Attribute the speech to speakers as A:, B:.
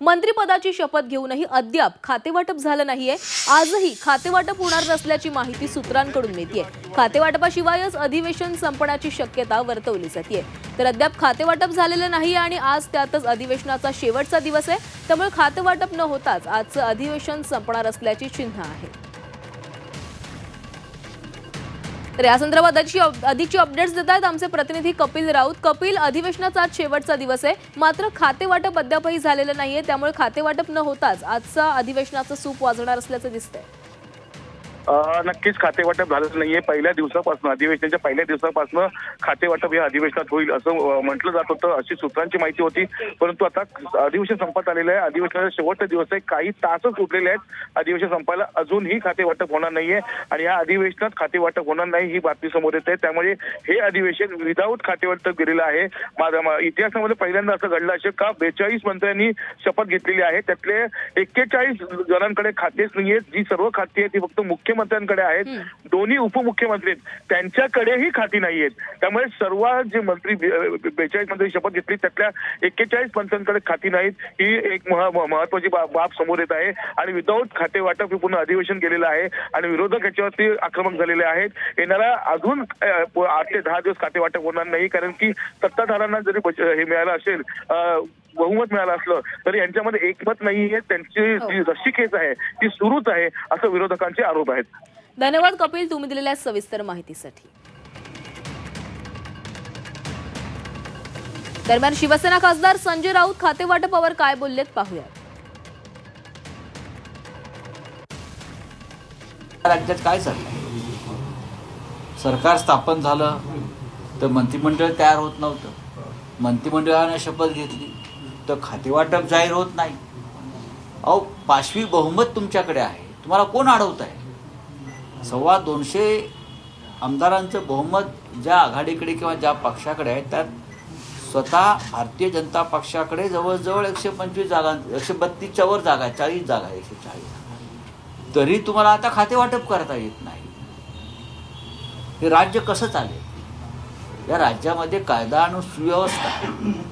A: मंत्रिपदाची शपथ घेऊनही अद्याप खातेवाटप झालं नाहीये। आजही खातेवाटप होणार नसल्याची माहिती सूत्रांकडून मिळतेय। खातेवाटपाशिवायच अधिवेशन संपण्याची शक्यता वर्तवली जाते। तर अद्याप खातेवाटप झालेलं नाही आणि आज त्यातच अधिवेशनाचा शेवटचा दिवस आहे, त्यामुळे खातेवाटप न होताच आजचं अधिवेशन संपणार असल्याची चिन्ह आहे। तर या संदर्भात अधिकची अपडेट्स देत आहेत आमचे प्रतिनिधी कपिल राऊत। कपिल, अधिवेशनाचा आज शेवटचा दिवस आहे, मात्र खातेवाटप अद्यापही झालेलं नाहीये, त्यामुळे खातेवाटप न होताच आजचा अधिवेशनाचं सूप वाजणार असल्याचं दिसतंय।
B: नक्कीच खातेवाटप झालं नाहीये। पहिल्या दिवसापासून, अधिवेशनाच्या पहिल्या दिवसापासून खातेवाटप या अधिवेशनात होईल असं म्हटलं जात होतं, अशी सूत्रांची माहिती होती। परंतु आता अधिवेशन संपत आलेलं आहे, अधिवेशनाचा शेवटचा दिवस आहे, काही तासच उरलेले आहेत अधिवेशन संपायला, अजूनही खातेवाटप होणार नाहीये आणि या अधिवेशनात खातेवाटप होणार नाही ही बातमी समोर येते। त्यामुळे हे अधिवेशन विदाऊट खातेवाटप गेलेलं आहे। इतिहासामध्ये पहिल्यांदा असं घडलं असेल का 42 मंत्र्यांनी शपथ घेतलेली आहे, त्यातले 41 जणांकडे खातेच नाहीयेत। जी सर्व खाती आहेत ती फक्त मुख्यमंत्र्यांकडे आहेत, दोन्ही उपमुख्यमंत्री त्यांच्याकडेही खाती नाहीयेत। त्यामुळे सर्व जे मंत्री 42 मंत्री शपथ घेतली त्यातल्या 41 मंत्र्यांकडे खाती नाहीत, ही एक महत्वाची बाब समोर येत आहे। आणि विदाऊट खाते वाटप हे पूर्ण अधिवेशन गेलेलं आहे आणि विरोधक याच्यावरती आक्रमक झालेले आहेत। येणारा अजून 8 ते 10 दिवस खाते वाटप होणार नाही, कारण की सत्ताधाऱ्यांना जरी हे मिळालं असेल, बहुमत मिळालं असलं तरी यांच्यामध्ये एकमत नाहीये, त्यांची जी जशी केस आहे ती सुरूच आहे असं विरोधकांचे आरोप आहेत।
A: धन्यवाद कपिल, तुम्ही दिलेल्या सविस्तर माहितीसाठी। दरम्यान शिवसेना खासदार संजय राऊत खातेवाटपावर काय बोललेत पाहूया।
C: राज्यात काय चाललंय? सरकार स्थापन झालं तर मंत्रिमंडळ तयार होत नव्हतं, मंत्रिमंडळाने शपथ घेतली तर खातेवाटप जाहीर होत नाही। अहो, 5वी बहुमत तुमच्याकडे आहे, तुम्हाला कोण अडवत आहे? 225 आमदारांचं बहुमत ज्या आघाडीकडे किंवा ज्या पक्षाकडे आहे त्यात स्वतः भारतीय जनता पक्षाकडे जवळजवळ 125 जागा, 132च्या वर जागा, 40 जागा, 140, तरी तुम्हाला आता खातेवाटप करता येत नाही। हे राज्य कसं चालेल? या राज्यामध्ये कायदा आणि सुव्यवस्था